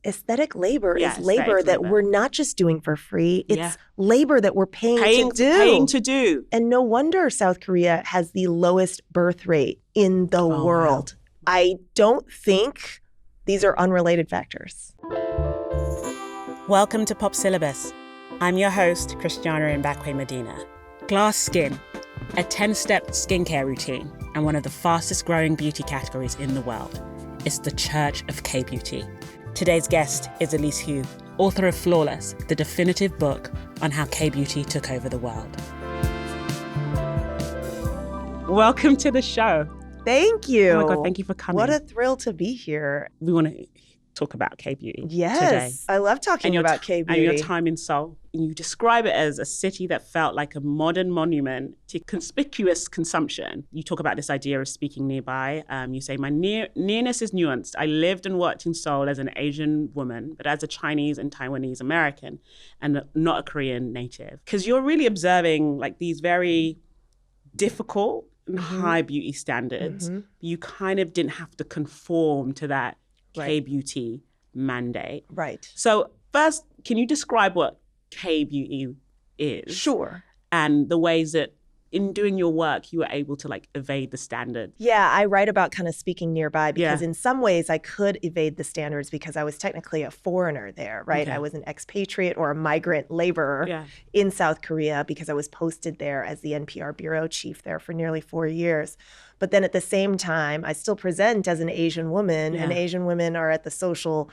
aesthetic labor Yeah, is labor aesthetic that labor. we're not just doing for free. It's Yeah. labor that we're paying to do. And no wonder South Korea has the lowest birth rate in the world. Wow. I don't think these are unrelated factors. Welcome to Pop Syllabus. I'm your host, Christiana Mbakwe Medina. Glass skin, a 10-step skincare routine, and one of the fastest growing beauty categories in the world. It's the Church of K-Beauty. Today's guest is Elise Hu, author of Flawless, the definitive book on how K-Beauty took over the world. Welcome to the show. Thank you. Oh my God, thank you for coming. What a thrill to be here. We want to talk about K-Beauty Yes, today. I love talking about K-Beauty. And your time in Seoul. You describe it as a city that felt like a modern monument to conspicuous consumption. You talk about this idea of speaking nearby. You say, my nearness is nuanced. I lived and worked in Seoul as an Asian woman, but as a Chinese and Taiwanese American, and not a Korean native. Because you're really observing like these very difficult and high beauty standards. You kind of didn't have to conform to that K-beauty mandate. Right. So first, can you describe what K-beauty is? Sure. And the ways that in doing your work, you were able to like evade the standard. Yeah, I write about kind of speaking nearby because in some ways I could evade the standards because I was technically a foreigner there, right? Okay. I was an expatriate or a migrant laborer in South Korea because I was posted there as the NPR bureau chief there for nearly 4 years. But then at the same time, I still present as an Asian woman, and Asian women are at the social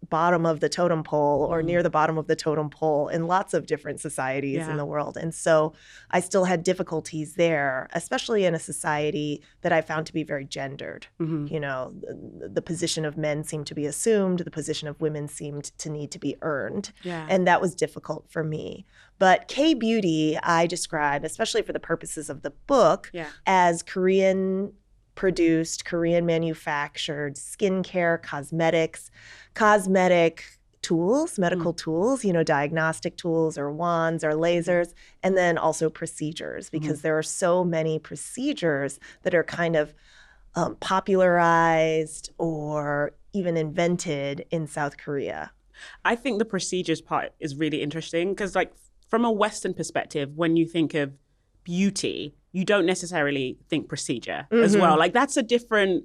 bottom of the totem pole or near the bottom of the totem pole in lots of different societies in the world. And so I still had difficulties there, especially in a society that I found to be very gendered. You know, the position of men seemed to be assumed, the position of women seemed to need to be earned. And that was difficult for me. But K-beauty, I describe, especially for the purposes of the book, as Korean produced, Korean manufactured skincare, cosmetic tools, medical tools, you know, diagnostic tools or wands or lasers, and then also procedures, because there are so many procedures that are kind of popularized or even invented in South Korea. I think the procedures part is really interesting because like from a Western perspective, when you think of beauty, you don't necessarily think procedure as well. Like that's a different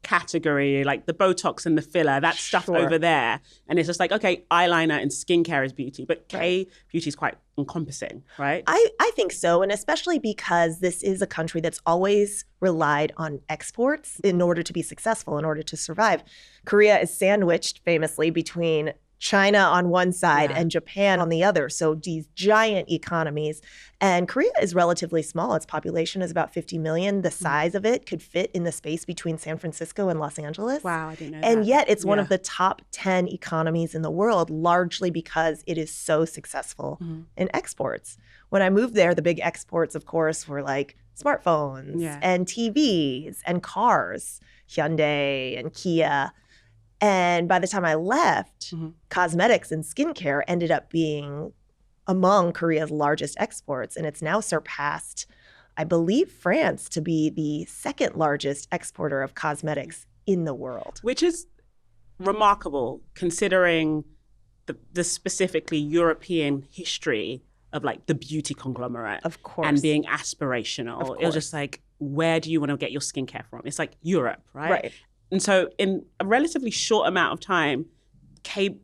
category, like the Botox and the filler, that stuff over there. And it's just like, okay, eyeliner and skincare is beauty, but K-beauty is quite encompassing, right? I think so, and especially because this is a country that's always relied on exports in order to be successful, in order to survive. Korea is sandwiched famously between China on one side and Japan on the other. So these giant economies. And Korea is relatively small. Its population is about 50 million. The size of it could fit in the space between San Francisco and Los Angeles. Wow, I didn't know that. And yet it's one of the top 10 economies in the world, largely because it is so successful in exports. When I moved there, the big exports, of course, were like smartphones and TVs and cars, Hyundai and Kia. And by the time I left, cosmetics and skincare ended up being among Korea's largest exports. And it's now surpassed, I believe, France to be the second largest exporter of cosmetics in the world. Which is remarkable considering the specifically European history of like the beauty conglomerate. Of course. And being aspirational. It was just like, where do you want to get your skincare from? It's like Europe, right? Right. And so in a relatively short amount of time,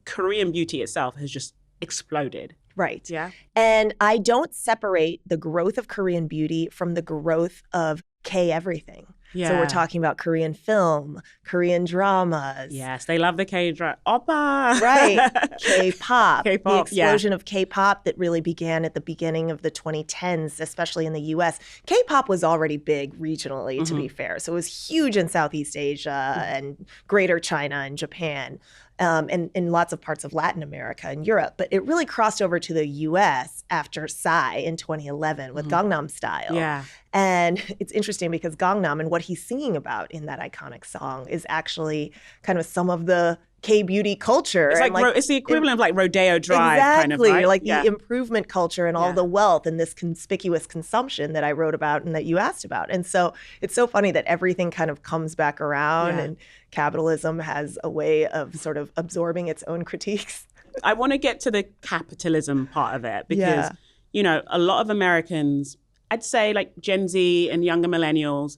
Korean beauty itself has just exploded. Right. Yeah. And I don't separate the growth of Korean beauty from the growth of K-everything. Yeah. So we're talking about Korean film, Korean dramas. Yes, they love the K-drama. Oppa! Right. K-pop. K-pop, the explosion of K-pop that really began at the beginning of the 2010s, especially in the US. K-pop was already big regionally, to be fair. So it was huge in Southeast Asia and Greater China and Japan. And in lots of parts of Latin America and Europe. But it really crossed over to the US after Psy in 2011 with Gangnam Style. Yeah. And it's interesting because Gangnam and what he's singing about in that iconic song is actually kind of some of the K-beauty culture. It's it's the equivalent of like Rodeo Drive kind of, right? Like the improvement culture and all the wealth and this conspicuous consumption that I wrote about and that you asked about. And so it's so funny that everything kind of comes back around and capitalism has a way of sort of absorbing its own critiques. I want to get to the capitalism part of it because, you know, a lot of Americans, I'd say like Gen Z and younger millennials,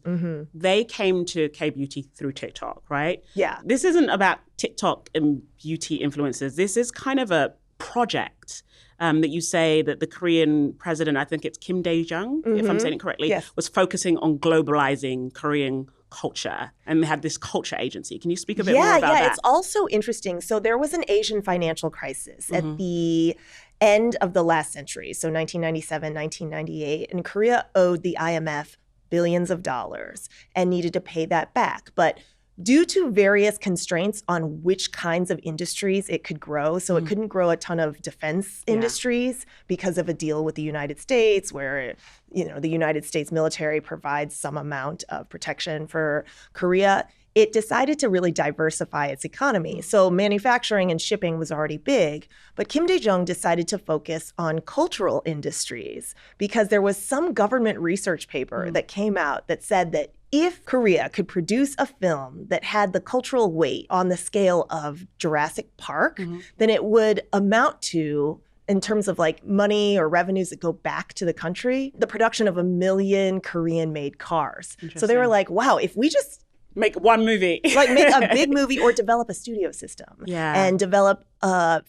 they came to K-beauty through TikTok, right? Yeah. This isn't about TikTok and beauty influencers. This is kind of a project that you say that the Korean president, I think it's Kim Dae-jung, if I'm saying it correctly, was focusing on globalizing Korean culture, and they had this culture agency. Can you speak a bit more about that? Yeah, it's also interesting. So there was an Asian financial crisis at the end of the last century, so 1997, 1998, and Korea owed the IMF billions of dollars and needed to pay that back. But due to various constraints on which kinds of industries it could grow, so it couldn't grow a ton of defense industries because of a deal with the United States where, you know, the United States military provides some amount of protection for Korea. It decided to really diversify its economy. So manufacturing and shipping was already big, but Kim Dae-jung decided to focus on cultural industries because there was some government research paper that came out that said that if Korea could produce a film that had the cultural weight on the scale of Jurassic Park, then it would amount to, in terms of like money or revenues that go back to the country, the production of 1 million Korean-made cars. So they were like, wow, if we just make one movie. Like make a big movie or develop a studio system and develop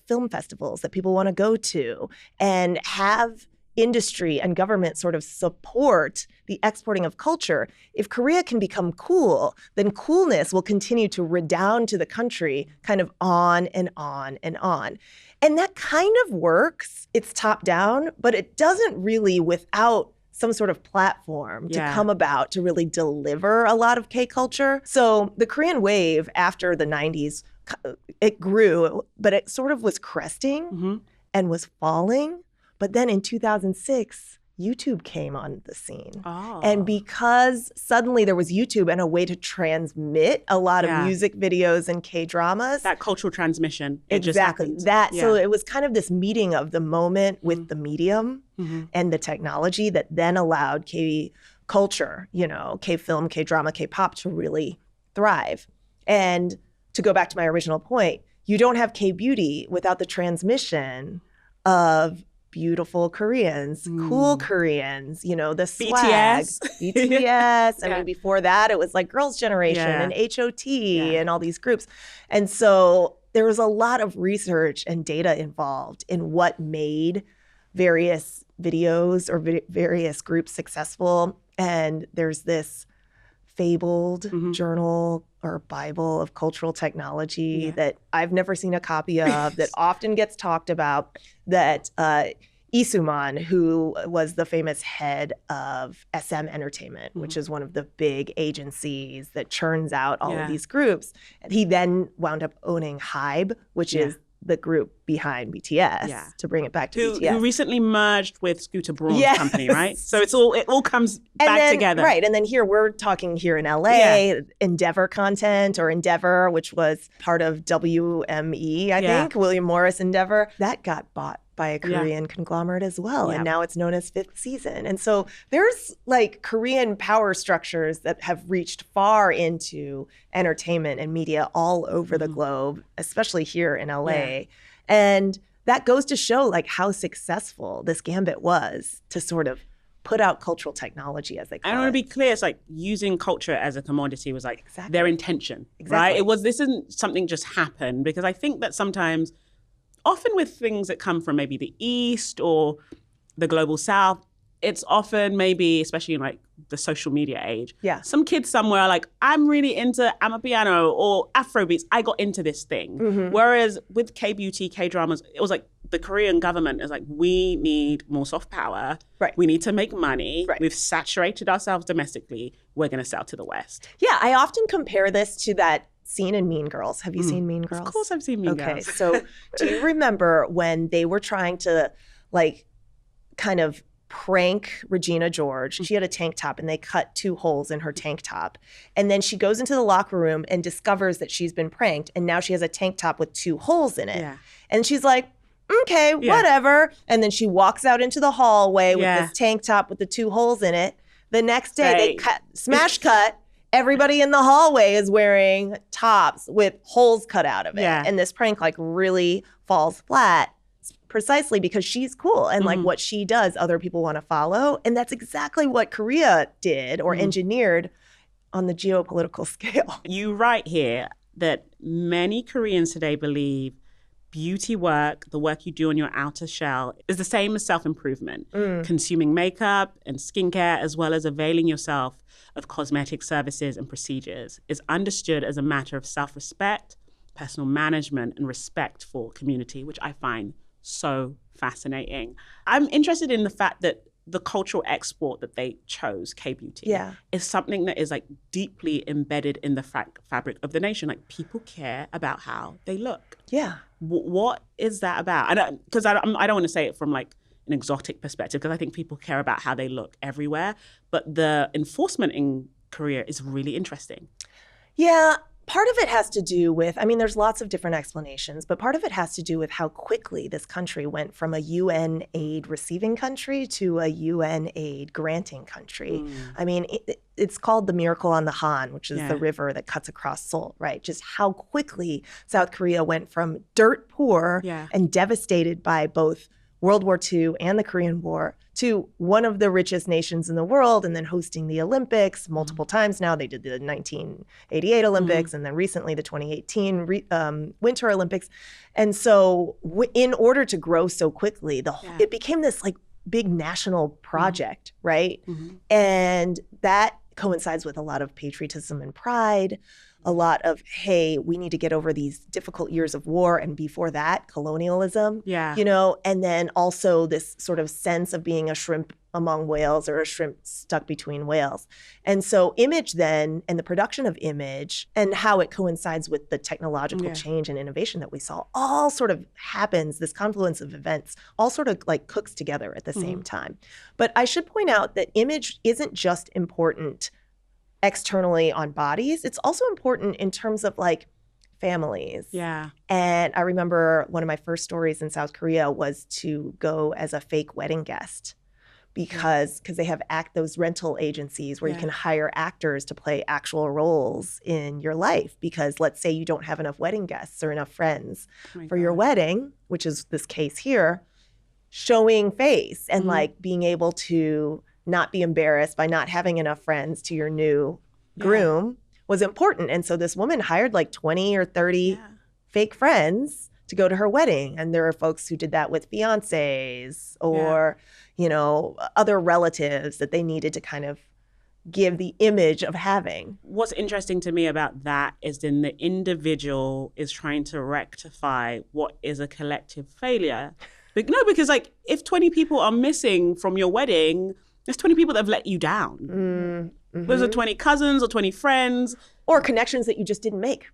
film festivals that people want to go to and have industry and government sort of support the exporting of culture. If Korea can become cool, then coolness will continue to redound to the country kind of on and on and on. And that kind of works. It's top down, but it doesn't really without some sort of platform to come about to really deliver a lot of K-culture. So the Korean wave after the 90s, it grew, but it sort of was cresting and was falling. But then in 2006, YouTube came on the scene. And because suddenly there was YouTube and a way to transmit a lot of music videos and K-dramas. That cultural transmission. Exactly. So it was kind of this meeting of the moment with the medium and the technology that then allowed K-culture, you know, K-film, K-drama, K-pop to really thrive. And to go back to my original point, you don't have K-beauty without the transmission of beautiful Koreans, cool Koreans, you know, the swag. BTS. I mean, before that, it was like Girls' Generation and HOT and all these groups. And so there was a lot of research and data involved in what made various videos or various groups successful. And there's this fabled journal or Bible of cultural technology that I've never seen a copy of, that often gets talked about, that Isuman, who was the famous head of SM Entertainment, which is one of the big agencies that churns out all of these groups, and he then wound up owning HYBE, which is the group behind BTS, to bring it back to BTS. Who recently merged with Scooter Braun's company, right? So it all comes back together. Right, and then we're talking here in LA, Endeavor Content or Endeavor, which was part of WME, I think, William Morris Endeavor. That got bought by a Korean conglomerate as well. And now it's known as Fifth Season. And so there's like Korean power structures that have reached far into entertainment and media all over the globe, especially here in LA. And that goes to show like how successful this gambit was to sort of put out cultural technology, as they call it. I want to be clear, it's like using culture as a commodity was like their intention, right? This isn't something just happened, because I think that sometimes, often with things that come from maybe the East or the global South, it's often maybe, especially in like the social media age, some kids somewhere are like, I'm really into Amapiano or Afrobeats. I got into this thing. Whereas with K-beauty, K-dramas, it was like the Korean government is like, we need more soft power. We need to make money. We've saturated ourselves domestically. We're going to sell to the West. Yeah, I often compare this to that scene in Mean Girls. Have you seen Mean Girls? Of course I've seen Mean Girls. Okay, so do you remember when they were trying to like kind of prank Regina George. She had a tank top and they cut 2 holes in her tank top. And then she goes into the locker room and discovers that she's been pranked. And now she has a tank top with 2 holes in it. Yeah. And she's like, okay, whatever. And then she walks out into the hallway with this tank top with the 2 holes in it. The next day they smash cut. Everybody in the hallway is wearing tops with holes cut out of it. Yeah. And this prank like really falls flat precisely because she's cool. And like what she does, other people want to follow. And that's exactly what Korea did or engineered on the geopolitical scale. You write here that many Koreans today believe beauty work, the work you do on your outer shell, is the same as self-improvement. Consuming makeup and skincare, as well as availing yourself of cosmetic services and procedures, is understood as a matter of self-respect, personal management, and respect for community, which I find so fascinating. I'm interested in the fact that the cultural export that they chose, K-beauty, is something that is like deeply embedded in the fabric of the nation. Like people care about how they look. Yeah. What is that about? Because I don't want to say it from like an exotic perspective, because I think people care about how they look everywhere. But the enforcement in Korea is really interesting. Yeah. Part of it has to do with, I mean, there's lots of different explanations, but part of it has to do with how quickly this country went from a UN aid receiving country to a UN aid granting country. I mean, it's called the Miracle on the Han, which is the river that cuts across Seoul, right? Just how quickly South Korea went from dirt poor and devastated by both World War II and the Korean War to one of the richest nations in the world, and then hosting the Olympics multiple times now. They did the 1988 Olympics and then recently the 2018 Winter Olympics. And so in order to grow so quickly, it became this like big national project, right? And that coincides with a lot of patriotism and pride, a lot of, hey, we need to get over these difficult years of war, and before that, colonialism, you know, and then also this sort of sense of being a shrimp among whales or a shrimp stuck between whales. And so image then, and the production of image and how it coincides with the technological change and innovation that we saw, all sort of happens, this confluence of events, all sort of like cooks together at the same time. But I should point out that image isn't just important externally on bodies, it's also important in terms of like families. Yeah. And I remember one of my first stories in South Korea was to go as a fake wedding guest because they have those rental agencies where you can hire actors to play actual roles in your life. Because let's say you don't have enough wedding guests or enough friends for your wedding, which is this case here, showing face and like being able to not be embarrassed by not having enough friends to your new groom was important. And so this woman hired like 20 or 30 fake friends to go to her wedding. And there are folks who did that with fiancés or, you know, other relatives that they needed to kind of give the image of having. What's interesting to me about that is then the individual is trying to rectify what is a collective failure. But no, because like if 20 people are missing from your wedding, there's 20 people that have let you down. Those are 20 cousins or 20 friends. Or connections that you just didn't make.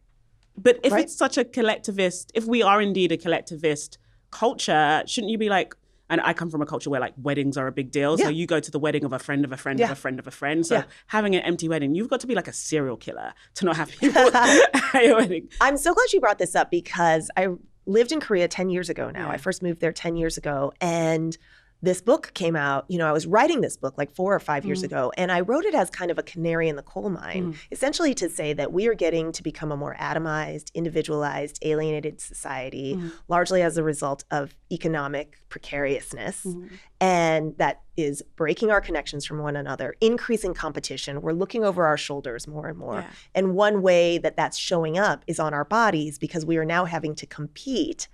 But if it's such a collectivist, if we are indeed a collectivist culture, shouldn't you be like, and I come from a culture where like weddings are a big deal. So you go to the wedding of a friend of a friend of a friend of a friend. So having an empty wedding, you've got to be like a serial killer to not have people at your wedding. I'm so glad you brought this up because I lived in Korea 10 years ago now. I first moved there 10 years ago. And this book came out, you know, I was writing this book like 4 or 5 years ago, and I wrote it as kind of a canary in the coal mine, essentially to say that we are getting to become a more atomized, individualized, alienated society, largely as a result of economic precariousness. And that is breaking our connections from one another, increasing competition. We're looking over our shoulders more and more. And one way that that's showing up is on our bodies because we are now having to compete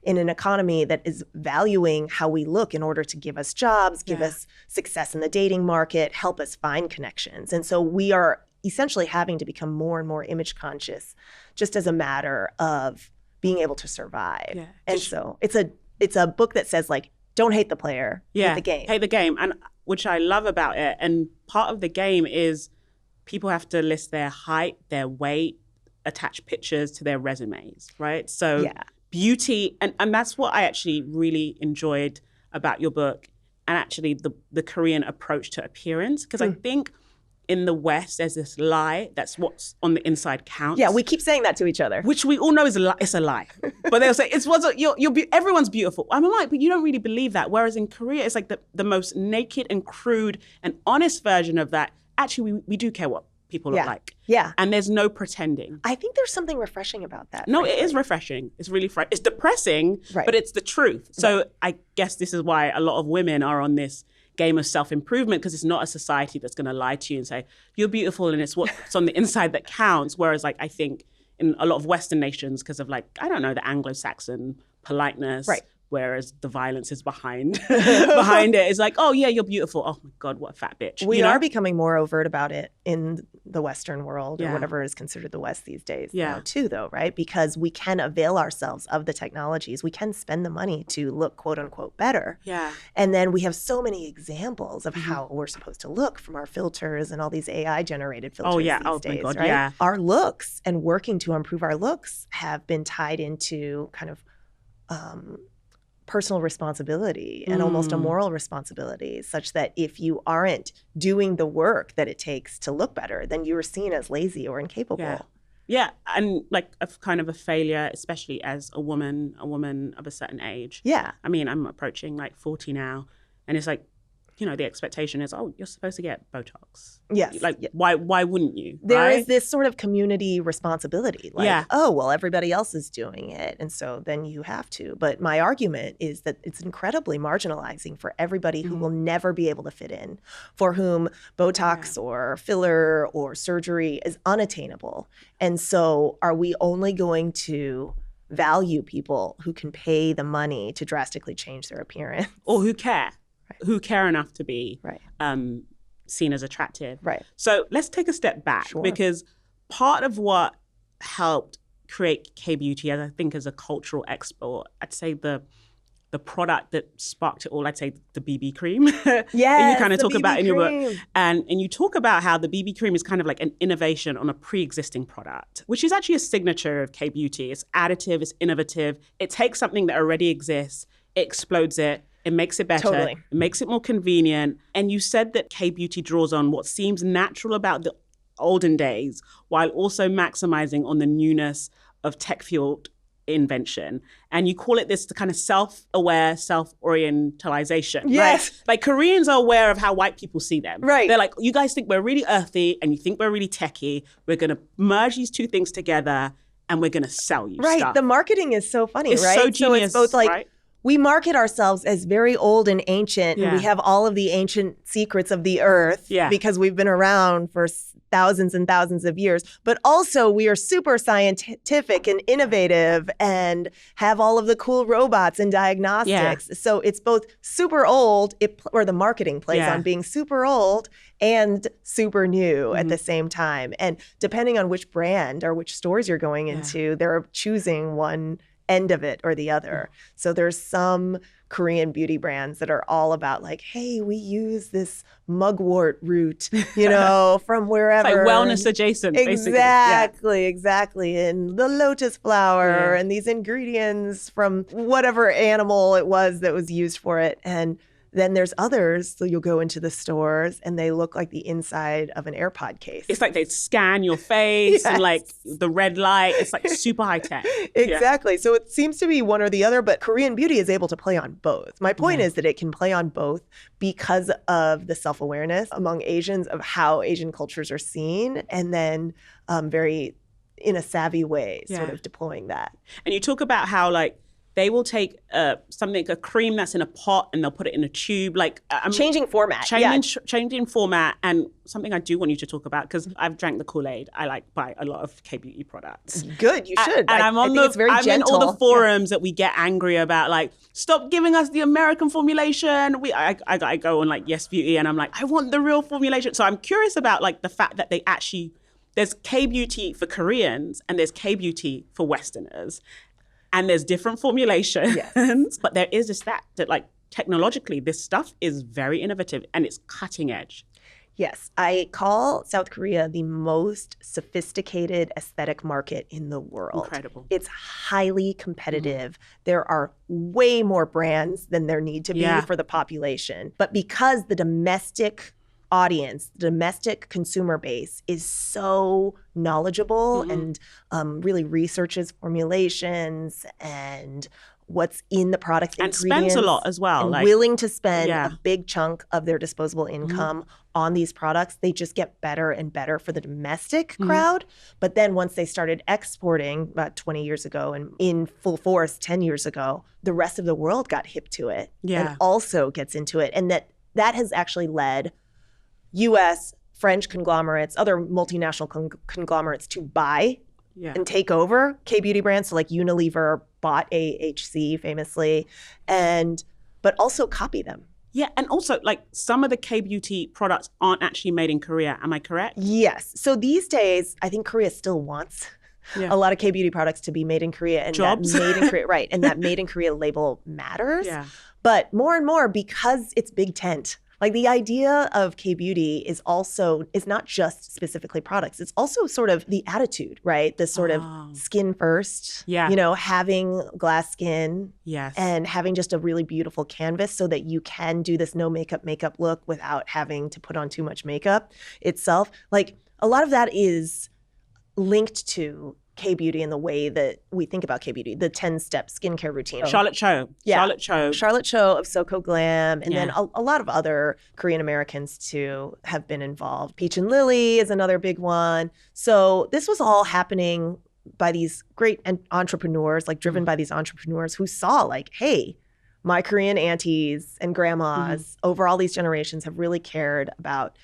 in an economy that is valuing how we look in order to give us jobs, give us success in the dating market, help us find connections. And so we are essentially having to become more and more image conscious just as a matter of being able to survive. And so it's a book that says like, don't hate the player, hate the game. Hate the game, and which I love about it. And part of the game is people have to list their height, their weight, attach pictures to their resumes, right? So beauty, and that's what I actually really enjoyed about your book, and actually the Korean approach to appearance. Because I think in the West, there's this lie that's what's on the inside counts. Yeah, we keep saying that to each other. Which we all know is a lie. It's a lie. But they'll say, everyone's beautiful. I'm like, but you don't really believe that. Whereas in Korea, it's like the most naked and crude and honest version of that. Actually, we do care what people look like. Yeah. And there's no pretending. I think there's something refreshing about that. No, frankly. it is refreshing. It's really it's depressing, but it's the truth. So I guess this is why a lot of women are on this game of self-improvement, because it's not a society that's going to lie to you and say, you're beautiful and it's what's on the inside that counts. Whereas like, I think in a lot of Western nations, because of like, I don't know, the Anglo-Saxon politeness, whereas the violence is behind it. It's like, oh yeah, you're beautiful. Oh my God, what a fat bitch. We are becoming more overt about it in the Western world, or whatever is considered the West these days now too, though, right? Because we can avail ourselves of the technologies. We can spend the money to look, quote unquote, better. Yeah. And then we have so many examples of how we're supposed to look from our filters and all these AI generated filters these days, my God, right? yeah. Our looks and working to improve our looks have been tied into kind of personal responsibility and almost a moral responsibility, such that if you aren't doing the work that it takes to look better, then you're seen as lazy or incapable. Yeah, and like a kind of a failure, especially as a woman of a certain age. Yeah. I mean, I'm approaching like 40 now, and it's like, you know, the expectation is, oh, you're supposed to get Botox. Yes. Like, why wouldn't you? There is this sort of community responsibility. Like, oh, well, everybody else is doing it, and so then you have to. But my argument is that it's incredibly marginalizing for everybody who will never be able to fit in, for whom Botox or filler or surgery is unattainable. And so are we only going to value people who can pay the money to drastically change their appearance? Or who care? Who care enough to be seen as attractive. Right. So let's take a step back, because part of what helped create K-beauty, I think, as a cultural export, I'd say the product that sparked it all, I'd say the BB cream. Yes, that you kind of talk BB about in your cream. book. And you talk about how the BB cream is kind of like an innovation on a pre-existing product, which is actually a signature of K-beauty. It's additive, it's innovative. It takes something that already exists, it explodes it, it makes it better, Totally. It makes it more convenient. And you said that K-beauty draws on what seems natural about the olden days, while also maximizing on the newness of tech-fueled invention. And you call it this the kind of self-aware, self-orientalization. Yes. Right? Like, Koreans are aware of how white people see them. Right. They're like, you guys think we're really earthy and you think we're really techy. We're going to merge these two things together and we're going to sell you stuff. The marketing is so funny, It's right? so genius, it's both like, right? we market ourselves as very old and ancient, and we have all of the ancient secrets of the earth because we've been around for thousands and thousands of years. But also, we are super scientific and innovative and have all of the cool robots and diagnostics. So it's both super old, or the marketing plays on being super old and super new at the same time. And depending on which brand or which stores you're going into, they're choosing one end of it or the other. So there's some Korean beauty brands that are all about like, hey, we use this mugwort root, you know, from wherever. It's like wellness adjacent, basically. Exactly. And the lotus flower and these ingredients from whatever animal it was that was used for it. And then there's others, so you'll go into the stores and they look like the inside of an AirPod case. It's like they scan your face and like the red light. It's like super high tech. Exactly. So it seems to be one or the other, but Korean beauty is able to play on both. My point is that it can play on both because of the self-awareness among Asians of how Asian cultures are seen, and then very in a savvy way, sort of deploying that. And you talk about how like they will take a cream that's in a pot and they'll put it in a tube, like changing format. Changing format. And something I do want you to talk about, because I've drank the Kool-Aid. I like buy a lot of K-beauty products. Good, you should. And I'm in all the forums that we get angry about, like, stop giving us the American formulation. I go on like Yes Beauty and I'm like, I want the real formulation. So I'm curious about like the fact that there's K-beauty for Koreans and there's K-beauty for Westerners. And there's different formulations, but there is this fact that like technologically, this stuff is very innovative and it's cutting edge. Yes, I call South Korea the most sophisticated aesthetic market in the world. Incredible. It's highly competitive. There are way more brands than there need to be for the population. But because the domestic audience, the domestic consumer base is so knowledgeable and really researches formulations and what's in the product and ingredients. Spends a lot as well. And willing to spend a big chunk of their disposable income on these products. They just get better and better for the domestic crowd. But then once they started exporting about 20 years ago and in full force 10 years ago, the rest of the world got hip to it and also gets into it. And that has actually led U.S., French conglomerates, other multinational conglomerates to buy and take over K-beauty brands. So like Unilever bought AHC famously, but also copy them. Yeah, and also like some of the K-beauty products aren't actually made in Korea. Am I correct? Yes. So these days, I think Korea still wants a lot of K-beauty products to be made in Korea. And Jobs. That made in Korea, right. And that made in Korea label matters. Yeah. But more and more, because it's big tent, like the idea of K-beauty is not just specifically products. It's also sort of the attitude, right? The sort of skin first, having glass skin and having just a really beautiful canvas so that you can do this no makeup look without having to put on too much makeup itself. Like a lot of that is linked to K-beauty in the way that we think about K-beauty, the 10-step skincare routine. Charlotte Cho. Yeah. Charlotte Cho of Soko Glam. And then a lot of other Korean Americans too have been involved. Peach and Lily is another big one. So this was all happening by these great entrepreneurs, like driven by these entrepreneurs who saw like, hey, my Korean aunties and grandmas over all these generations have really cared about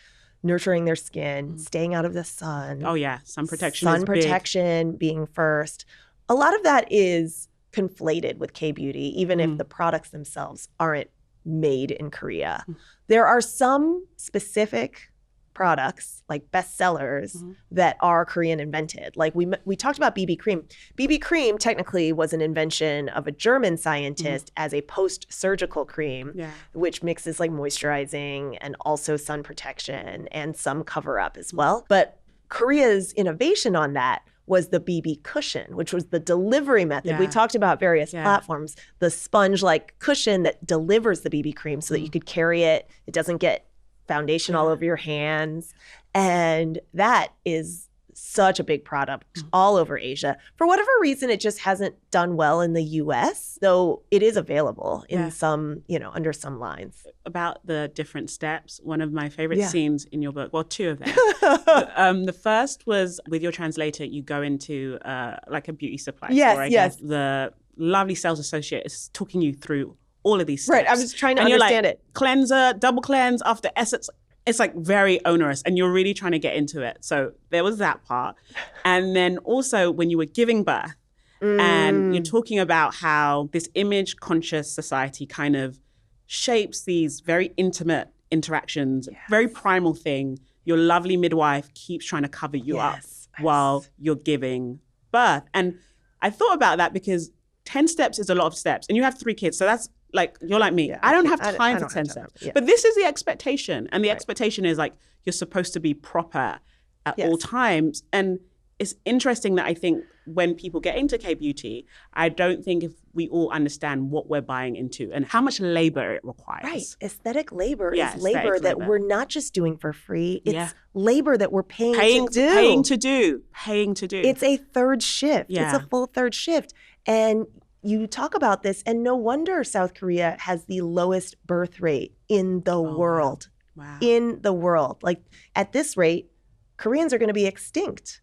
nurturing their skin, staying out of the sun. Oh yeah, sun protection Sun protection being first. A lot of that is conflated with K-beauty, even if the products themselves aren't made in Korea. There are some specific products, like bestsellers, that are Korean invented. Like we talked about BB cream. BB cream technically was an invention of a German scientist as a post-surgical cream, which mixes like moisturizing and also sun protection and some cover-up as well. But Korea's innovation on that was the BB cushion, which was the delivery method. We talked about various platforms, the sponge-like cushion that delivers the BB cream so that you could carry it. It doesn't get foundation all over your hands. And that is such a big product all over Asia. For whatever reason, it just hasn't done well in the US, though it is available in some, under some lines. About the different steps, one of my favorite scenes in your book, well, two of them. The first was with your translator, you go into like a beauty supply store, I guess. The lovely sales associate is talking you through all of these steps. Right, I was trying to understand it. Cleanser, double cleanse, after essence. It's like very onerous and you're really trying to get into it. So there was that part. And then also when you were giving birth and you're talking about how this image-conscious society kind of shapes these very intimate interactions, very primal thing. Your lovely midwife keeps trying to cover you up while you're giving birth. And I thought about that because 10 steps is a lot of steps. And you have 3 kids. So that's like, you're like me. I don't have time for 10 steps. But this is the expectation. And the expectation is like, you're supposed to be proper at all times. And it's interesting that I think when people get into K-beauty, I don't think if we all understand what we're buying into and how much labor it requires. Right. Aesthetic labor is labor that we're not just doing for free. It's labor that we're paying to do. Paying to do. It's a third shift. It's a full third shift. And you talk about this, and no wonder South Korea has the lowest birth rate in the world. Wow. In the world. Like at this rate, Koreans are going to be extinct,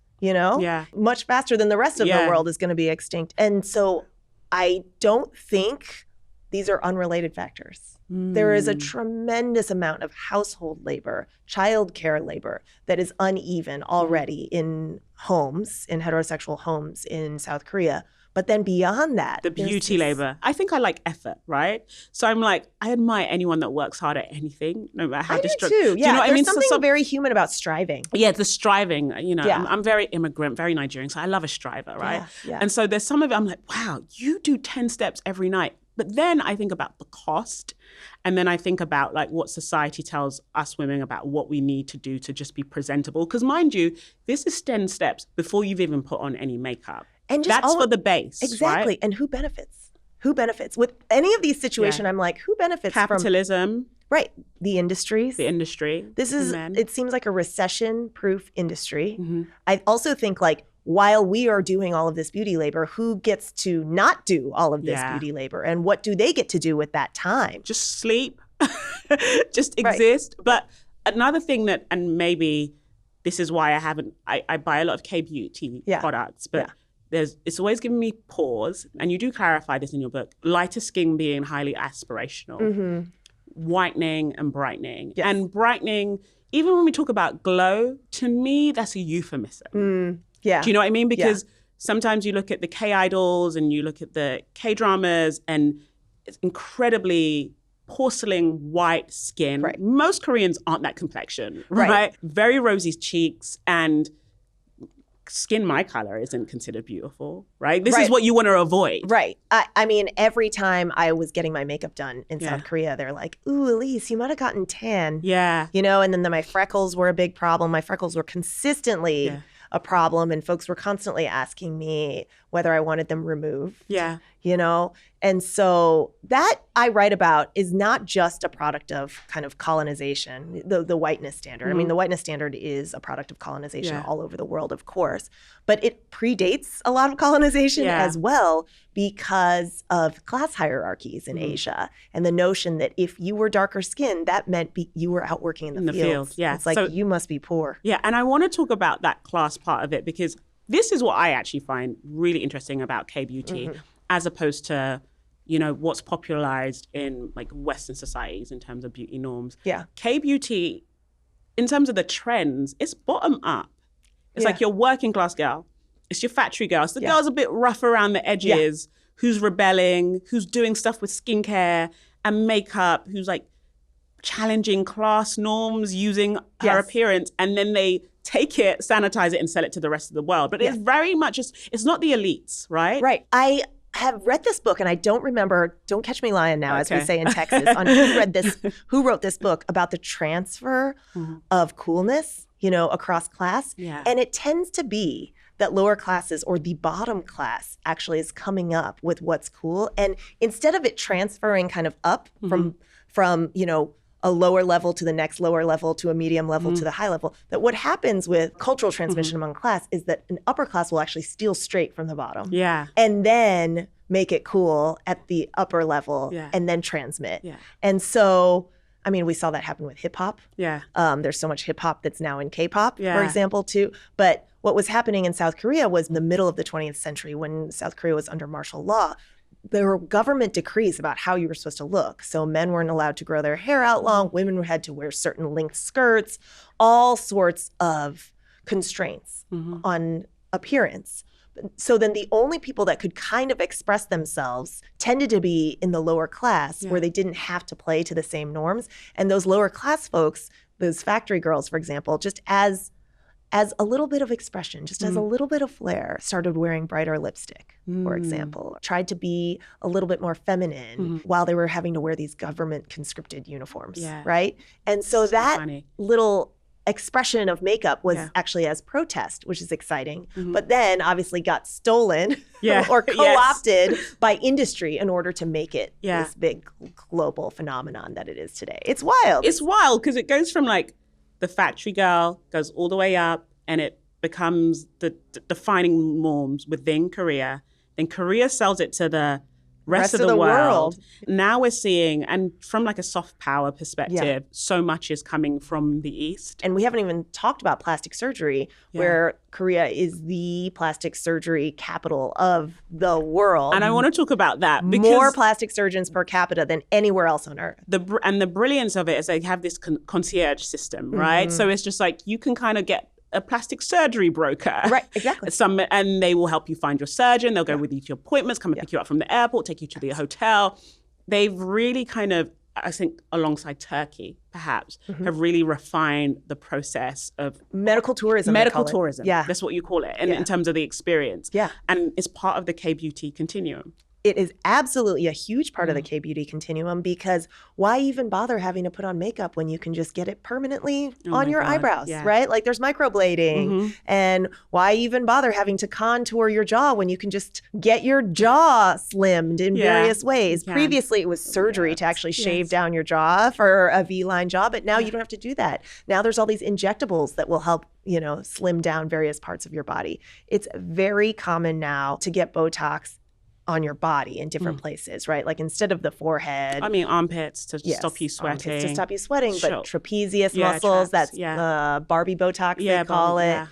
much faster than the rest of the world is going to be extinct. And so I don't think these are unrelated factors. There is a tremendous amount of household labor, childcare labor that is uneven already in homes, in heterosexual homes in South Korea. But then beyond that, the beauty labor. I think I like effort, right? So I'm like, I admire anyone that works hard at anything, no matter how destructive. I do too. Do you know what I mean? There's something very human about striving. Yeah, the striving. I'm very immigrant, very Nigerian, so I love a striver, right? And so there's some of it. I'm like, wow, you do 10 steps every night. But then I think about the cost. And then I think about like what society tells us women about what we need to do to just be presentable. Because mind you, this is 10 steps before you've even put on any makeup. And just that's for the base. Exactly. Right? And who benefits? Who benefits? With any of these situations, I'm like, who benefits Capitalism. Right. The industries. The industry. This is, it seems like a recession-proof industry. I also think like, while we are doing all of this beauty labor, who gets to not do all of this beauty labor? And what do they get to do with that time? Just sleep, just exist. Right. But another thing that, and maybe this is why I buy a lot of K-beauty products, but it's always given me pause. And you do clarify this in your book, lighter skin being highly aspirational, whitening and brightening. Yes. And brightening, even when we talk about glow, to me, that's a euphemism. Yeah. Do you know what I mean? Because sometimes you look at the K-idols and you look at the K-dramas and it's incredibly porcelain white skin. Right. Most Koreans aren't that complexion, right? Very rosy cheeks and skin my color isn't considered beautiful, right? This is what you want to avoid. Right. I mean, every time I was getting my makeup done in South Korea, they're like, ooh, Elise, you might have gotten tan. Yeah. You know, and then my freckles were a big problem. My freckles were consistently a problem, and folks were constantly asking me whether I wanted them removed. Yeah. You know? And so that I write about is not just a product of kind of colonization, the whiteness standard. I mean, the whiteness standard is a product of colonization all over the world, of course. But it predates a lot of colonization as well because of class hierarchies in Asia and the notion that if you were darker skinned, that meant you were out working in the fields. Yeah. It's like, so, you must be poor. Yeah, and I want to talk about that class part of it because this is what I actually find really interesting about K-beauty as opposed to, you know, what's popularized in like Western societies in terms of beauty norms. Yeah. K-beauty, in terms of the trends, it's bottom up. It's like your working class girl. It's your factory girl. It's the girl's a bit rough around the edges, who's rebelling, who's doing stuff with skincare and makeup, who's like challenging class norms using her appearance. And then they take it, sanitize it, and sell it to the rest of the world. But it's very much just, it's not the elites, right? Right. I have read this book, and I don't remember, don't catch me lying now, as we say in Texas, on who wrote this book about the transfer of coolness, you know, across class. Yeah. And it tends to be that lower classes or the bottom class actually is coming up with what's cool. And instead of it transferring kind of up from, you know, a lower level to the next lower level to a medium level to the high level, that what happens with cultural transmission among class is that an upper class will actually steal straight from the bottom. Yeah. And then make it cool at the upper level and then transmit. Yeah. And so, I mean, we saw that happen with hip hop. Yeah. There's so much hip hop that's now in K-pop, for example, too. But what was happening in South Korea was in the middle of the 20th century when South Korea was under martial law. There were government decrees about how you were supposed to look. So men weren't allowed to grow their hair out long. Women had to wear certain length skirts, all sorts of constraints on appearance. So then the only people that could kind of express themselves tended to be in the lower class where they didn't have to play to the same norms. And those lower class folks, those factory girls, for example, just as a little bit of expression, just as a little bit of flair, started wearing brighter lipstick, for example, tried to be a little bit more feminine while they were having to wear these government conscripted uniforms, right? And so that little expression of makeup was actually as protest, which is exciting, but then obviously got stolen or co-opted by industry in order to make it this big global phenomenon that it is today. It's wild. It's wild because it goes from like the factory girl goes all the way up and it becomes the defining norms within Korea. Then Korea sells it to the rest of the world. Now we're seeing, and from like a soft power perspective, so much is coming from the East. And we haven't even talked about plastic surgery, where Korea is the plastic surgery capital of the world. And I want to talk about that because more plastic surgeons per capita than anywhere else on earth. And the brilliance of it is they have this concierge system, right? So it's just like you can kind of get a plastic surgery broker. Right, exactly. And they will help you find your surgeon. They'll go with you to your appointments, come and pick you up from the airport, take you to the hotel. They've really kind of, I think, alongside Turkey, perhaps, have really refined the process of medical tourism. Medical tourism. Yeah. That's what you call it in terms of the experience. Yeah. And it's part of the K-beauty continuum. it is absolutely a huge part of the K-beauty continuum, because why even bother having to put on makeup when you can just get it permanently on your eyebrows, right? Like there's microblading. And why even bother having to contour your jaw when you can just get your jaw slimmed in various ways? Previously, it was surgery to actually shave down your jaw for a V-line jaw, but now you don't have to do that. Now there's all these injectables that will help, you know, slim down various parts of your body. It's very common now to get Botox on your body in different places, right? Like instead of the forehead. I mean, armpits to stop you sweating. Armpits to stop you sweating, but trapezius muscles, that's Barbie Botox, they call it,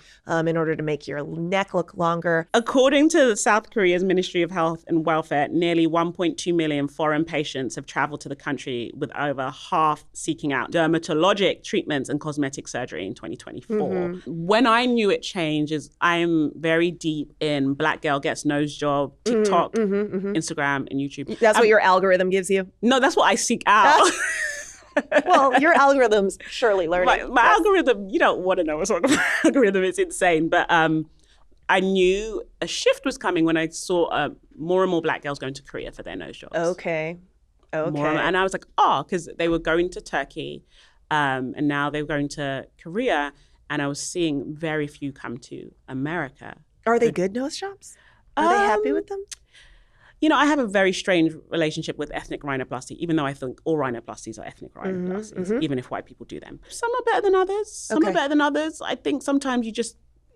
in order to make your neck look longer. According to South Korea's Ministry of Health and Welfare, nearly 1.2 million foreign patients have traveled to the country, with over half seeking out dermatologic treatments and cosmetic surgery in 2024. When I knew it changed is I'm very deep in Black Girl Gets Nose Job, TikTok, Instagram, and YouTube. That's what your algorithm gives you? No, that's what I seek out. Well, your algorithm's surely learning. My algorithm, you don't want to know what's wrong with my algorithm. It's insane. But I knew a shift was coming when I saw more and more Black girls going to Korea for their nose jobs. Okay. And I was like, because they were going to Turkey and now they were going to Korea. And I was seeing very few come to America. Are they good nose jobs? Are they happy with them? You know, I have a very strange relationship with ethnic rhinoplasty, even though I think all rhinoplasties are ethnic rhinoplasties, even if white people do them. Some are better than others. Some are better than others. I think sometimes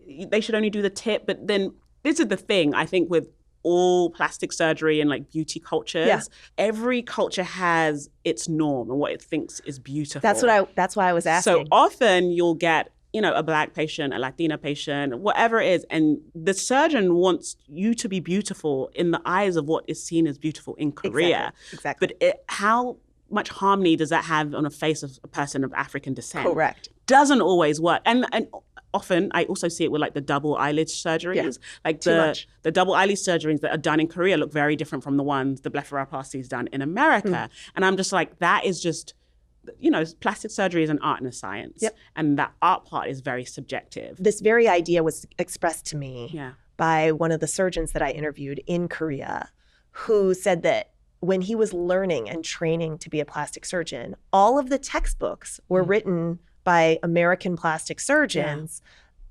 they should only do the tip. But then this is the thing, I think, with all plastic surgery and like beauty cultures, every culture has its norm and what it thinks is beautiful. That's why I was asking. So often you'll get, you know, a Black patient, a Latina patient, whatever it is. And the surgeon wants you to be beautiful in the eyes of what is seen as beautiful in Korea. Exactly. But how much harmony does that have on a face of a person of African descent? Correct. Doesn't always work. And often I also see it with like the double eyelid surgeries. Like the double eyelid surgeries that are done in Korea look very different from the blepharoplasties done in America. And I'm just like, that is just, you know, plastic surgery is an art and a science. And that art part is very subjective. This very idea was expressed to me by one of the surgeons that I interviewed in Korea, who said that when he was learning and training to be a plastic surgeon, all of the textbooks were written by American plastic surgeons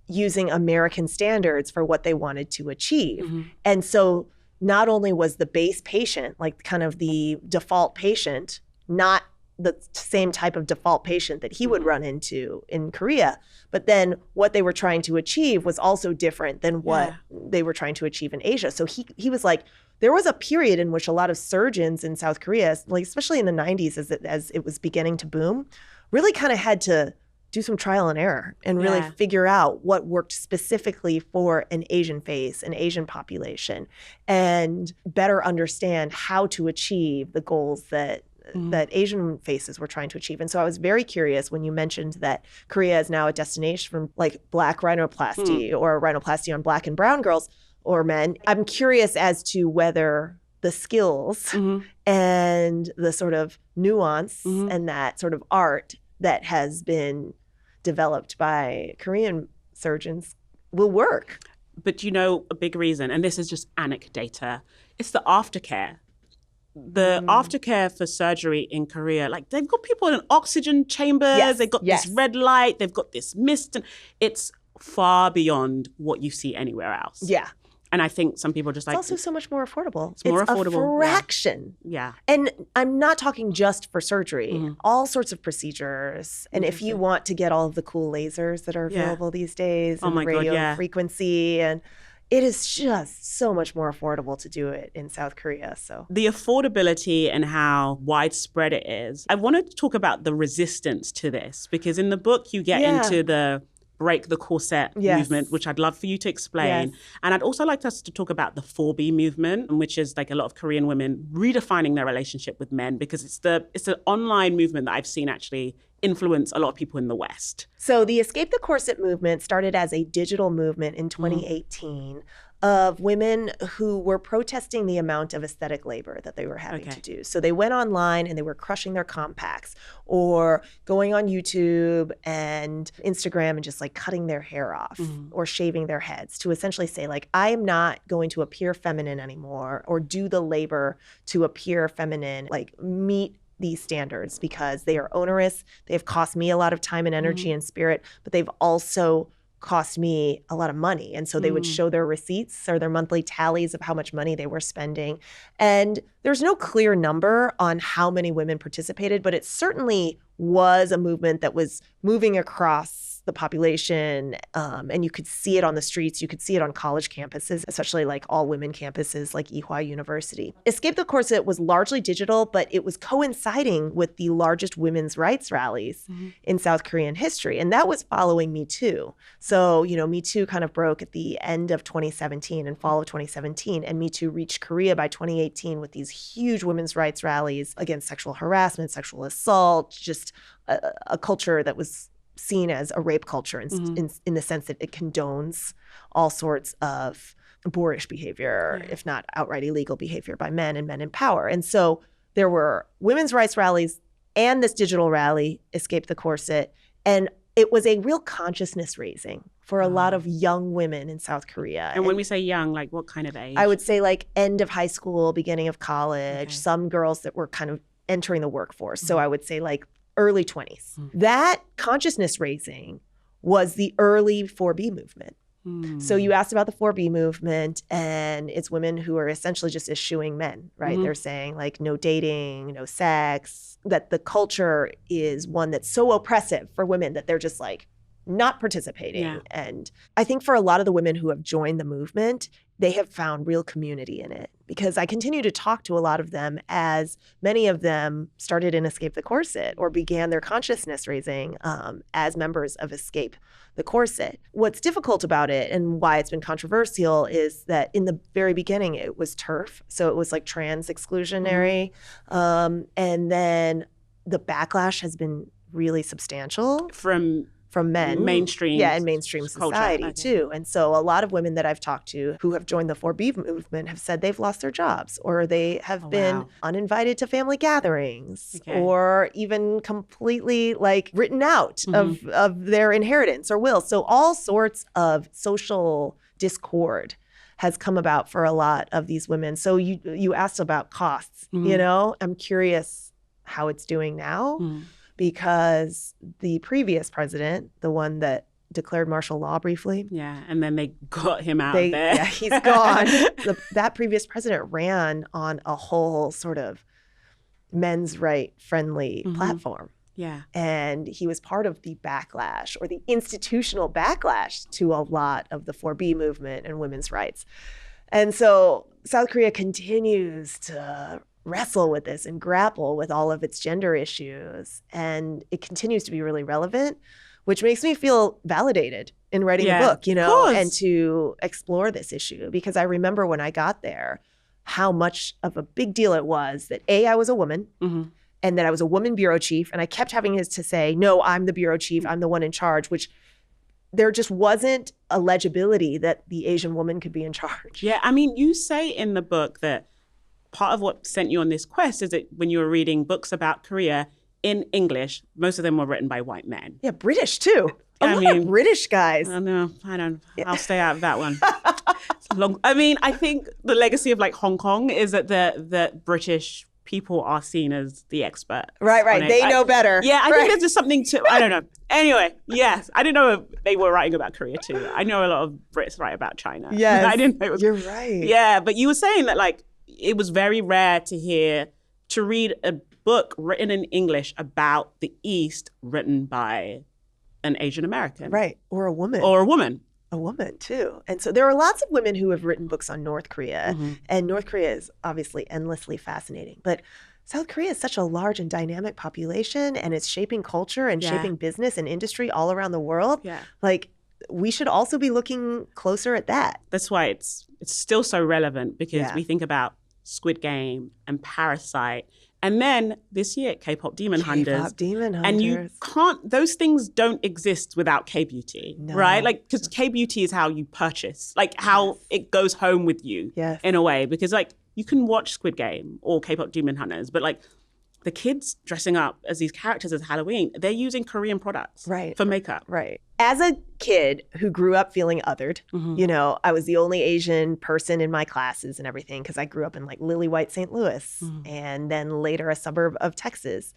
using American standards for what they wanted to achieve. And so not only was the base patient, like kind of the default patient, not the same type of default patient that he would run into in Korea, but then what they were trying to achieve was also different than what they were trying to achieve in Asia. So he was like, there was a period in which a lot of surgeons in South Korea, like especially in the 90s as it was beginning to boom, really kind of had to do some trial and error and really figure out what worked specifically for an Asian face, an Asian population, and better understand how to achieve the goals that Asian faces were trying to achieve. And so I was very curious when you mentioned that Korea is now a destination for like Black rhinoplasty or rhinoplasty on Black and brown girls or men. I'm curious as to whether the skills and the sort of nuance and that sort of art that has been developed by Korean surgeons will work. But you know, a big reason, and this is just anecdata, it's the aftercare. The aftercare for surgery in Korea, like they've got people in oxygen chambers, they've got this red light, they've got this mist, and it's far beyond what you see anywhere else. Yeah. And I think some people just like... It's also so much more affordable. It's more affordable. A fraction. Yeah. And I'm not talking just for surgery, all sorts of procedures. And if you want to get all of the cool lasers that are available these days and radio frequency, and it is just so much more affordable to do it in South Korea. So the affordability and how widespread it is. I wanted to talk about the resistance to this, because in the book you get into the break the corset movement, which I'd love for you to explain. And I'd also like us to talk about the 4B movement, which is like a lot of Korean women redefining their relationship with men, because it's an online movement that I've seen actually influence a lot of people in the West. So the Escape the Corset movement started as a digital movement in 2018. of women who were protesting the amount of aesthetic labor that they were having to do. So they went online and they were crushing their compacts or going on YouTube and Instagram and just like cutting their hair off or shaving their heads to essentially say like, I am not going to appear feminine anymore or do the labor to appear feminine, like meet these standards because they are onerous. They've cost me a lot of time and energy and spirit, but they've also cost me a lot of money. And so they would show their receipts or their monthly tallies of how much money they were spending. And there's no clear number on how many women participated, but it certainly was a movement that was moving across the population. And you could see it on the streets. You could see it on college campuses, especially like all women campuses like Ewha University. Escape the Corset was largely digital, but it was coinciding with the largest women's rights rallies in South Korean history. And that was following Me Too. So, you know, Me Too kind of broke at the end of 2017 and fall of 2017. And Me Too reached Korea by 2018 with these huge women's rights rallies against sexual harassment, sexual assault, just a culture that was seen as a rape culture in the sense that it condones all sorts of boorish behavior, if not outright illegal behavior by men and men in power. And so there were women's rights rallies and this digital rally, Escape the Corset, and it was a real consciousness raising for a lot of young women in South Korea. And when we say young, like what kind of age? I would say like end of high school, beginning of college, some girls that were kind of entering the workforce. So I would say like early 20s. That consciousness raising was the early 4B movement. So you asked about the 4B movement, and it's women who are essentially just eschewing men, right? They're saying like no dating, no sex, that the culture is one that's so oppressive for women that they're just like not participating. And I think for a lot of the women who have joined the movement, they have found real community in it, because I continue to talk to a lot of them as many of them started in Escape the Corset or began their consciousness raising as members of Escape the Corset. What's difficult about it and why it's been controversial is that in the very beginning, it was TERF. So it was like trans exclusionary. And then the backlash has been really substantial. From men. Mainstream. Yeah, and mainstream society too. And so a lot of women that I've talked to who have joined the 4B movement have said they've lost their jobs, or they have been uninvited to family gatherings, or even completely like written out of their inheritance or will. So all sorts of social discord has come about for a lot of these women. So you asked about costs, you know, I'm curious how it's doing now. Because the previous president, the one that declared martial law briefly. And then they got him out there. Yeah, he's gone. That previous president ran on a whole sort of men's right friendly platform. And he was part of the backlash or the institutional backlash to a lot of the 4B movement and women's rights. And so South Korea continues to wrestle with this and grapple with all of its gender issues. And it continues to be really relevant, which makes me feel validated in writing a book, you know, and to explore this issue. Because I remember when I got there, how much of a big deal it was that I was a woman and that I was a woman bureau chief. And I kept having to say, no, I'm the bureau chief. I'm the one in charge, which there just wasn't a legibility that the Asian woman could be in charge. Yeah, I mean, you say in the book that part of what sent you on this quest is that when you were reading books about Korea in English, most of them were written by white men. Yeah, British too. A lot of British guys. I'll stay out of that one. I think the legacy of like Hong Kong is that the British people are seen as the expert. Right. They know better. Yeah, I think there's just something to, I don't know. Anyway, yes. I didn't know they were writing about Korea too. I know a lot of Brits write about China. Yes, I didn't know it was. You're right. Yeah, but you were saying that like, it was very rare to read a book written in English about the East written by an Asian American. Right. Or a woman. A woman too. And so there are lots of women who have written books on North Korea. And North Korea is obviously endlessly fascinating. But South Korea is such a large and dynamic population, and it's shaping culture and shaping business and industry all around the world. Like, we should also be looking closer at that. That's why it's still so relevant, because we think about Squid Game, and Parasite. And then this year, K-pop Demon Hunters. And you can't, those things don't exist without K-beauty, right? Like, because K-beauty is how you purchase, like how it goes home with you in a way. Because like, you can watch Squid Game or K-pop Demon Hunters, but like the kids dressing up as these characters as Halloween, they're using Korean products for makeup. Right. As a kid who grew up feeling othered, you know, I was the only Asian person in my classes and everything because I grew up in like Lily White, St. Louis, and then later a suburb of Texas,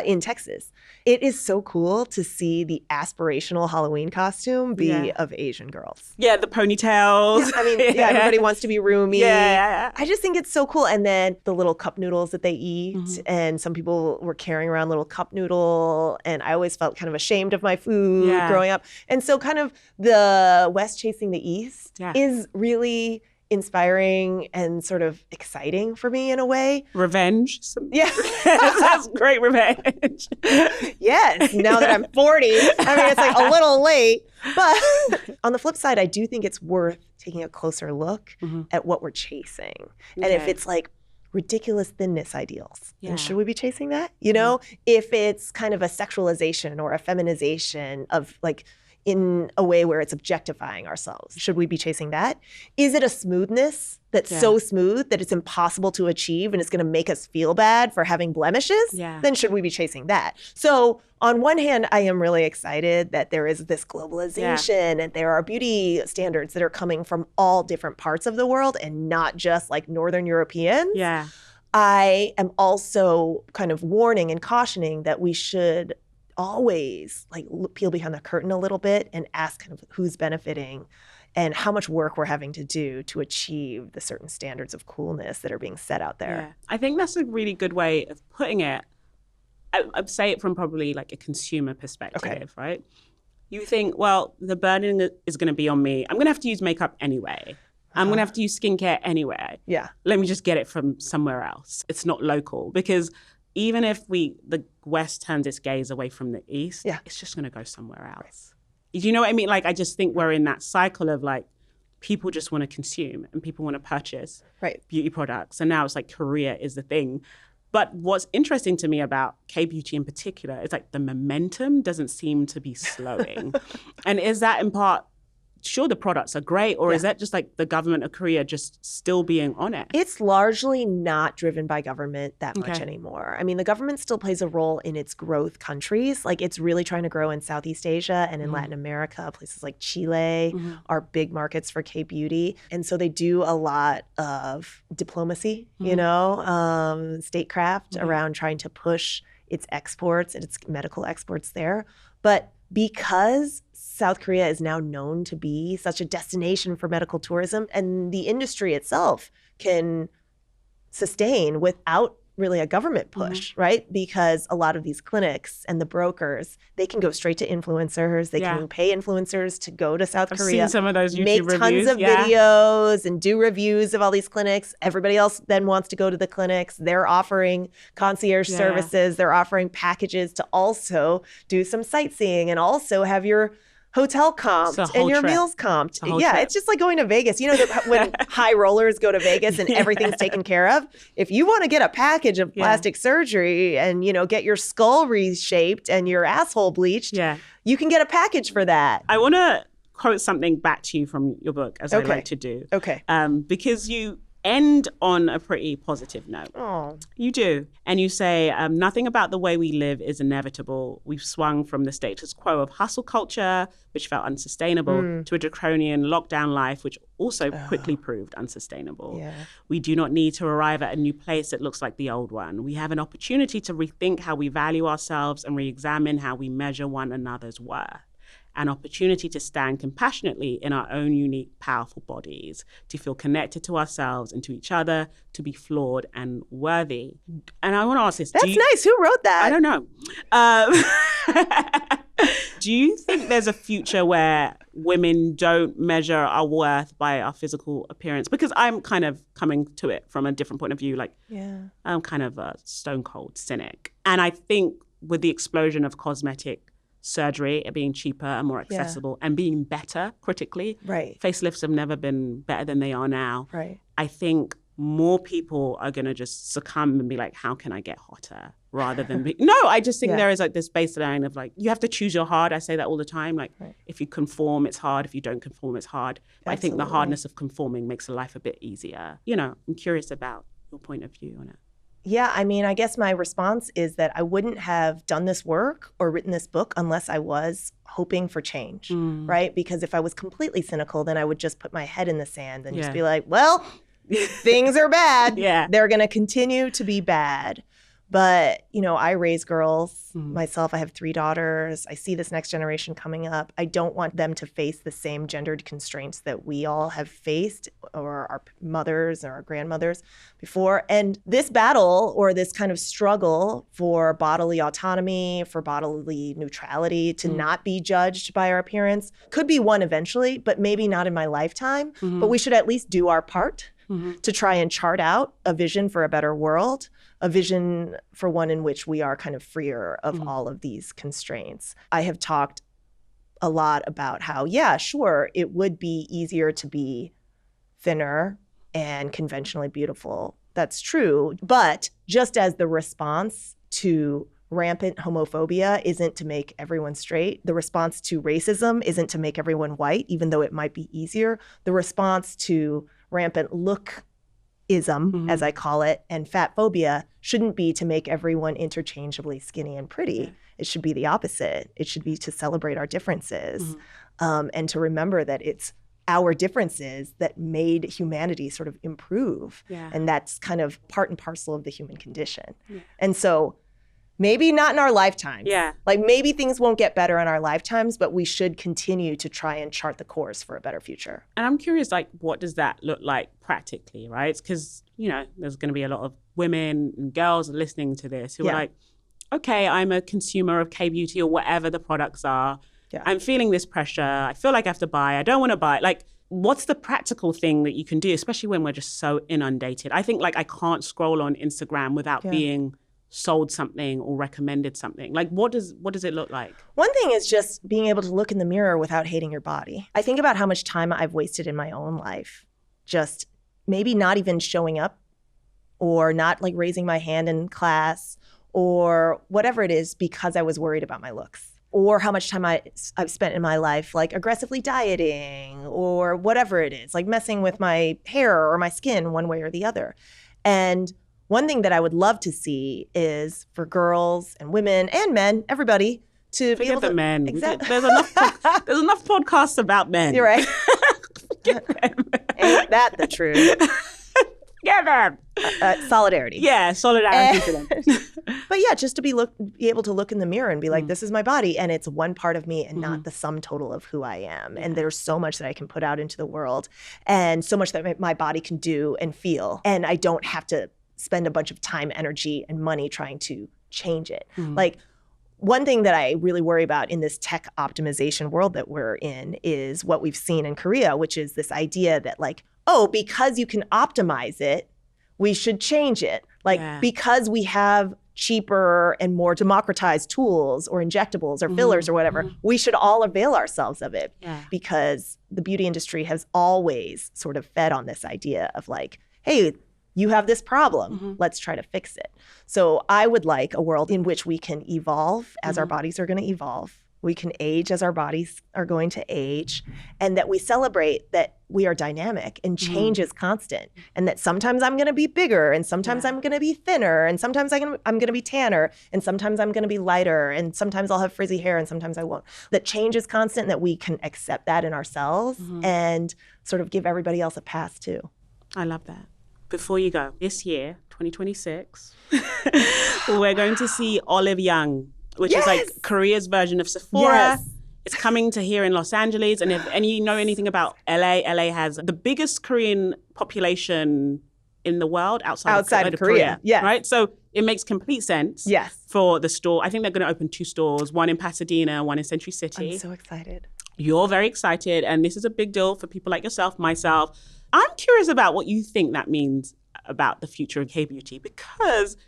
in Texas. It is so cool to see the aspirational Halloween costume be of Asian girls. Yeah, the ponytails. Yeah, I mean, everybody wants to be roomy. I just think it's so cool. And then the little cup noodles that they eat, and some people were carrying around little cup noodle, and I always felt kind of ashamed of my food growing up. And so kind of the West chasing the East is really inspiring and sort of exciting for me in a way. Revenge. That's great revenge. Yes, now that I'm 40. I mean, it's like a little late. But on the flip side, I do think it's worth taking a closer look at what we're chasing. And if it's like ridiculous thinness ideals, then should we be chasing that? You know, if it's kind of a sexualization or a feminization of like, in a way where it's objectifying ourselves. Should we be chasing that? Is it a smoothness that's so smooth that it's impossible to achieve and it's going to make us feel bad for having blemishes? Then should we be chasing that? So on one hand, I am really excited that there is this globalization and there are beauty standards that are coming from all different parts of the world and not just like Northern Europeans. I am also kind of warning and cautioning that we should always like peel behind the curtain a little bit and ask kind of who's benefiting and how much work we're having to do to achieve the certain standards of coolness that are being set out there. I think that's a really good way of putting it. I'd say it from probably like a consumer perspective, right? You think, well, the burden is going to be on me. I'm going to have to use makeup anyway. I'm going to have to use skincare anyway. Let me just get it from somewhere else. It's not local because even if the West turns its gaze away from the East, it's just going to go somewhere else. Do you know what I mean? Like, I just think we're in that cycle of like, people just want to consume and people want to purchase beauty products. And now it's like Korea is the thing. But what's interesting to me about K-beauty in particular is like the momentum doesn't seem to be slowing. And is that in part, sure, the products are great, or is that just like the government of Korea just still being on it? It's largely not driven by government that much anymore. I mean, the government still plays a role in its growth countries. Like it's really trying to grow in Southeast Asia and in Latin America. Places like Chile are big markets for K-beauty. And so they do a lot of diplomacy, you know, statecraft around trying to push its exports and its medical exports there. But because South Korea is now known to be such a destination for medical tourism, and the industry itself can sustain without really a government push, right? Because a lot of these clinics and the brokers, they can go straight to influencers. They can pay influencers to go to South Korea. I've seen some of those YouTube make reviews. Tons of videos and do reviews of all these clinics. Everybody else then wants to go to the clinics. They're offering concierge services. They're offering packages to also do some sightseeing and also have your hotel comped and your meals comped. It's just like going to Vegas. You know, when high rollers go to Vegas and everything's taken care of, if you want to get a package of plastic surgery and, you know, get your skull reshaped and your asshole bleached, you can get a package for that. I want to quote something back to you from your book, as I like to do. Because you end on a pretty positive note. You do. And you say, nothing about the way we live is inevitable. We've swung from the status quo of hustle culture, which felt unsustainable, to a draconian lockdown life, which also quickly proved unsustainable. We do not need to arrive at a new place that looks like the old one. We have an opportunity to rethink how we value ourselves and re-examine how we measure one another's worth. An opportunity to stand compassionately in our own unique, powerful bodies, to feel connected to ourselves and to each other, to be flawed and worthy. And I want to ask this. That's nice. Who wrote that? I don't know. Do you think there's a future where women don't measure our worth by our physical appearance? Because I'm kind of coming to it from a different point of view. Like, I'm kind of a stone cold cynic. And I think with the explosion of cosmetic surgery being cheaper and more accessible and being better critically. Facelifts have never been better than they are now. I think more people are going to just succumb and be like, how can I get hotter? Rather than no, I just think there is like this baseline of like, you have to choose your hard. I say that all the time. Like if you conform, it's hard. If you don't conform, it's hard. But I think the hardness of conforming makes life a bit easier. You know, I'm curious about your point of view on it. Yeah, I mean, I guess my response is that I wouldn't have done this work or written this book unless I was hoping for change, right? Because if I was completely cynical, then I would just put my head in the sand and just be like, well, things are bad. They're going to continue to be bad. But, you know, I raise girls myself. I have 3 daughters. I see this next generation coming up. I don't want them to face the same gendered constraints that we all have faced, or our mothers or our grandmothers before. And this battle, or this kind of struggle for bodily autonomy, for bodily neutrality, to not be judged by our appearance, could be won eventually, but maybe not in my lifetime. But we should at least do our part to try and chart out a vision for a better world, a vision for one in which we are kind of freer of all of these constraints. I have talked a lot about how, yeah, sure, it would be easier to be thinner and conventionally beautiful. That's true. But just as the response to rampant homophobia isn't to make everyone straight, the response to racism isn't to make everyone white, even though it might be easier, the response to rampant lookism, as I call it, and fat phobia shouldn't be to make everyone interchangeably skinny and pretty. It should be the opposite. It should be to celebrate our differences and to remember that it's our differences that made humanity sort of improve. And that's kind of part and parcel of the human condition. And so maybe not in our lifetimes. Like maybe things won't get better in our lifetimes, but we should continue to try and chart the course for a better future. And I'm curious, like, what does that look like practically, right? Because, you know, there's going to be a lot of women and girls listening to this who are like, okay, I'm a consumer of K-beauty or whatever the products are. I'm feeling this pressure. I feel like I have to buy. I don't want to buy. Like, what's the practical thing that you can do, especially when we're just so inundated? I think, like, I can't scroll on Instagram without being sold something or recommended something. Like, what does it look like? One thing is just being able to look in the mirror without hating your body. I think about how much time I've wasted in my own life, just maybe not even showing up, or not like raising my hand in class, or whatever it is, because I was worried about my looks. Or how much time I've spent in my life like aggressively dieting, or whatever it is, like messing with my hair or my skin one way or the other. And one thing that I would love to see is for girls and women and men, everybody, to be able to... the men. Exactly. There's enough podcasts about men. You're right. Ain't that the truth? Get them. Solidarity. Yeah, solidarity to them. But yeah, just to be able to look in the mirror and be like, this is my body, and it's one part of me and not the sum total of who I am. And there's so much that I can put out into the world, and so much that my body can do and feel. And I don't have to spend a bunch of time, energy, and money trying to change it. Like, one thing that I really worry about in this tech optimization world that we're in is what we've seen in Korea, which is this idea that like, oh, because you can optimize it, we should change it. Like, because we have cheaper and more democratized tools or injectables or fillers or whatever, we should all avail ourselves of it. Because the beauty industry has always sort of fed on this idea of like, hey, you have this problem, let's try to fix it. So I would like a world in which we can evolve as our bodies are going to evolve. We can age as our bodies are going to age, and that we celebrate that we are dynamic and change is constant, and that sometimes I'm going to be bigger, and sometimes I'm going to be thinner, and sometimes I'm going to be tanner, and sometimes I'm going to be lighter, and sometimes I'll have frizzy hair, and sometimes I won't. That change is constant, and that we can accept that in ourselves and sort of give everybody else a pass too. I love that. Before you go, this year, 2026, we're going to see Olive Young, which is like Korea's version of Sephora. It's coming to here in Los Angeles. And if you know anything about LA has the biggest Korean population in the world outside of Korea. Right? So it makes complete sense for the store. I think they're going to open 2 stores, one in Pasadena, one in Century City. I'm so excited. You're very excited. And this is a big deal for people like yourself, myself. I'm curious about what you think that means about the future of K-beauty, because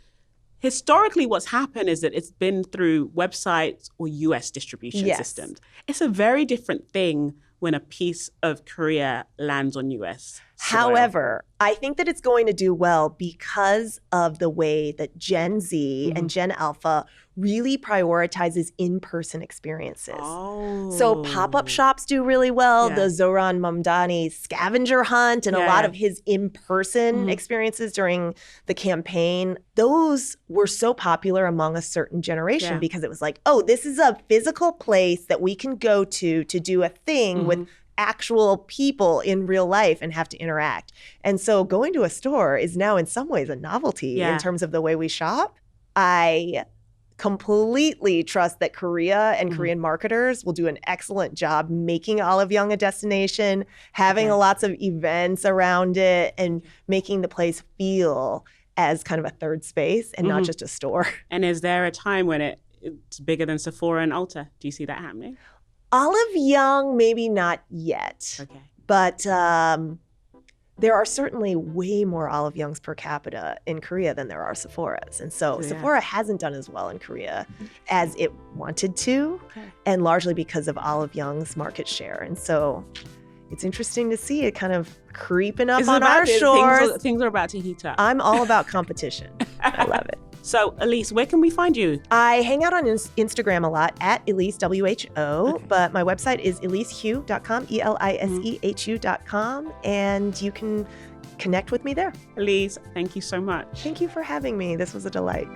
historically what's happened is that it's been through websites or US distribution systems. It's a very different thing when a piece of Korea lands on US However, I think that it's going to do well because of the way that Gen Z and Gen Alpha really prioritizes in-person experiences. So pop-up shops do really well. The Zohran Mamdani scavenger hunt and a lot of his in-person experiences during the campaign, those were so popular among a certain generation because it was like, oh, this is a physical place that we can go to do a thing with actual people in real life and have to interact. And so going to a store is now in some ways a novelty in terms of the way we shop. I completely trust that Korea and Korean marketers will do an excellent job making Olive Young a destination, having lots of events around it, and making the place feel as kind of a third space and not just a store. And is there a time when it's bigger than Sephora and Ulta? Do you see that happening? Olive Young, maybe not yet. Okay. But there are certainly way more Olive Youngs per capita in Korea than there are Sephoras. And so Sephora hasn't done as well in Korea as it wanted to, and largely because of Olive Young's market share. And so it's interesting to see it kind of creeping up on our shores. Things are about to heat up. I'm all about competition. I love it. So, Elise, where can we find you? I hang out on Instagram a lot at Elise, WHO, but my website is elisehu.com, ELISEHU.com, and you can connect with me there. Elise, thank you so much. Thank you for having me. This was a delight.